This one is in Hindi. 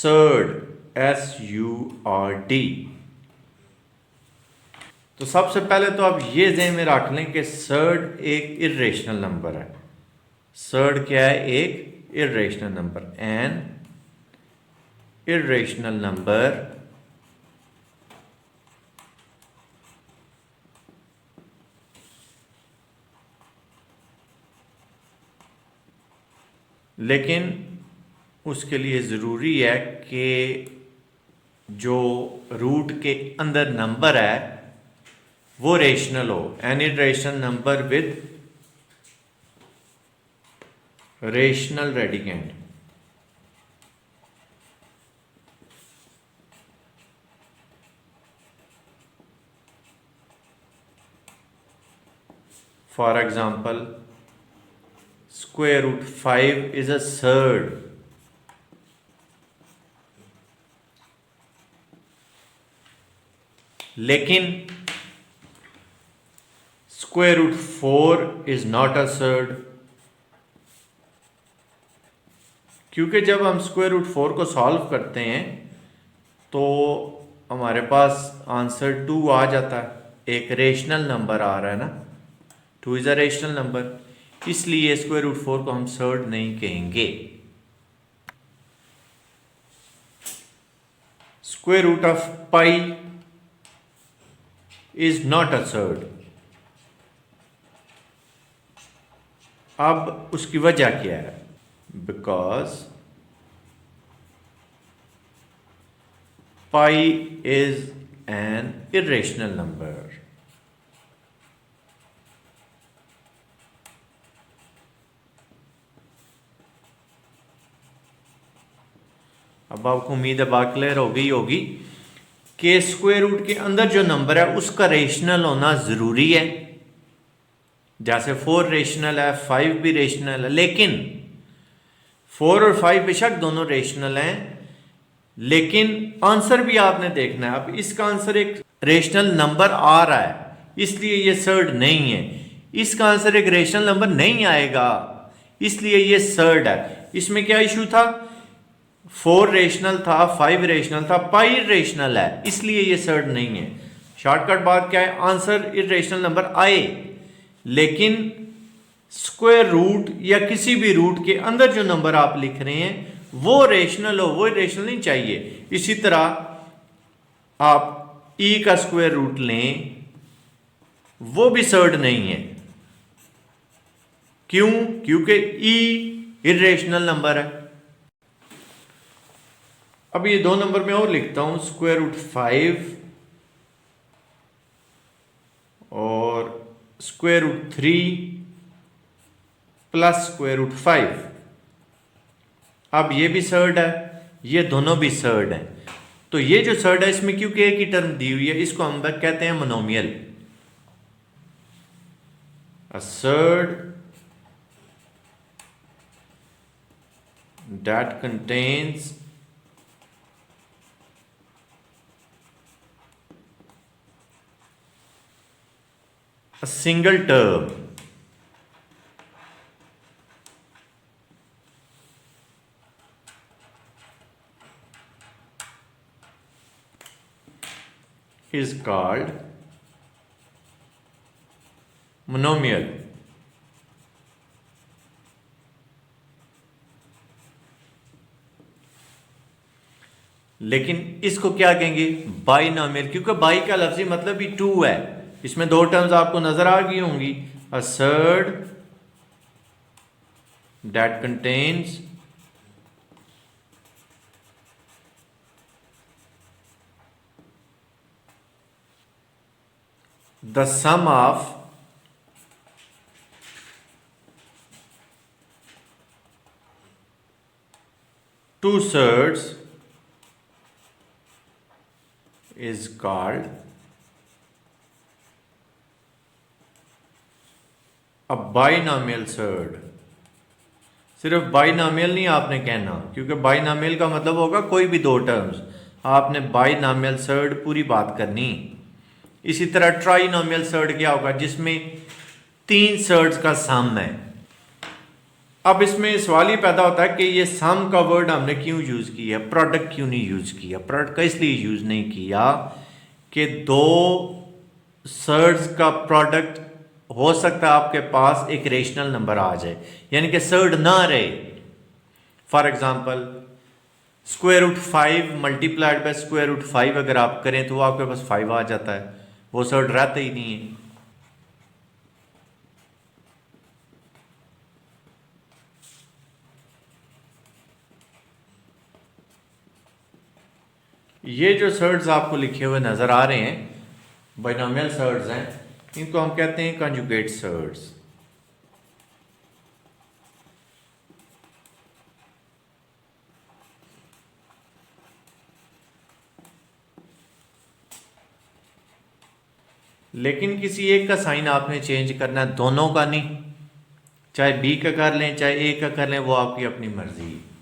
Surd, SURD। तो सबसे पहले तो आप ये ज़हन में रख लें कि सर्ड एक इर्रेशनल नंबर है। सर्ड क्या है? एक irrational number. N irrational number लेकिन उसके लिए ज़रूरी है कि जो रूट के अंदर नंबर है वो रेशनल हो। N irrational number with rational radicand. For example, square root 5 is a surd, लेकिन square root 4 is not a surd, क्योंकि जब हम square root 4 को सॉल्व करते हैं तो हमारे पास आंसर 2 आ जाता है। एक रेशनल नंबर आ रहा है ना, 2 इज अ रेशनल नंबर, इसलिए स्क्वायर रूट 4 को हम सर्ड नहीं कहेंगे। Square root of pi is not a surd. अब उसकी वजह क्या है? Because pi is an irrational number. अब आपको उम्मीद है बात क्लियर हो गई होगी कि स्क्वायर रूट के अंदर जो नंबर है उसका रेशनल होना ज़रूरी है। जैसे 4 रेशनल है, 5 भी रेशनल है, लेकिन 4 और 5 बेशक दोनों रेशनल हैं, लेकिन आंसर भी आपने देखना है। अब इसका आंसर एक रेशनल नंबर आ रहा है, इसलिए ये सर्ड नहीं है। इसका आंसर एक रेशनल नंबर नहीं आएगा, इसलिए ये सर्ड है। इसमें क्या इशू था? 4 रेशनल था, 5 रेशनल था, पाई इर्रेशनल है, इसलिए ये सर्ड नहीं है। शॉर्टकट बात क्या है? आंसर इर्रेशनल नंबर आए, लेकिन स्क्वायर रूट या किसी भी रूट के अंदर जो नंबर आप लिख रहे हैं वो रेशनल हो, वो रेशनल नहीं चाहिए। इसी तरह आप ई का स्क्वायर रूट लें, वो भी सर्ड नहीं है। क्यों? क्योंकि ई इर्रेशनल नंबर है। अब ये 2 नंबर में और लिखता हूं, स्क्वायर रूट 5 और square root 3 plus square root 5। अब ये भी सर्ड है, ये दोनों भी सर्ड हैं। तो ये जो सर्ड है इसमें क्योंकि एक ही टर्म दी हुई है, इसको हम कहते हैं monomial. A surd that contains a single term is called monomial. लेकिन इसको क्या कहेंगे? बाइनोमियल, क्योंकि बाई का लफ्जी मतलब भी 2 है। इसमें 2 टर्म्स आपको नजर आ गई होंगी। A surd that contains the sum of two surds is called a binomial surd। सिर्फ बाइनोमियल नहीं आपने कहना, क्योंकि बाइनोमियल का मतलब होगा कोई भी 2 टर्म्स। आपने बाइनोमियल सर्ड पूरी बात करनी। इसी तरह ट्राइनोमियल सर्ड क्या होगा? जिसमें 3 सर्ड्स का सम है। अब इसमें सवाल ही पैदा होता है कि ये सम का वर्ड हमने क्यों यूज़ किया, प्रोडक्ट क्यों नहीं यूज़ किया। प्रोडक्ट का इसलिए यूज़ नहीं किया कि दो सर्ड्स का प्रोडक्ट हो सकता है आपके पास एक रेशनल नंबर आ जाए, यानी कि सर्ड ना रहे। For example square root 5 multiplied by square root 5 अगर आप करें तो वो आपके पास 5 आ जाता है, वो सर्ड रहता ही नहीं है। ये जो सर्ड्स आपको लिखे हुए नजर आ रहे हैं बाइनोमियल सर्ड्स हैं, इनको हम कहते हैं कंजुगेट सर्ड्स। लेकिन किसी एक का साइन आपने चेंज करना है, दोनों का नहीं। चाहे बी का कर लें चाहे ए का कर लें, वो आपकी अपनी मर्जी है।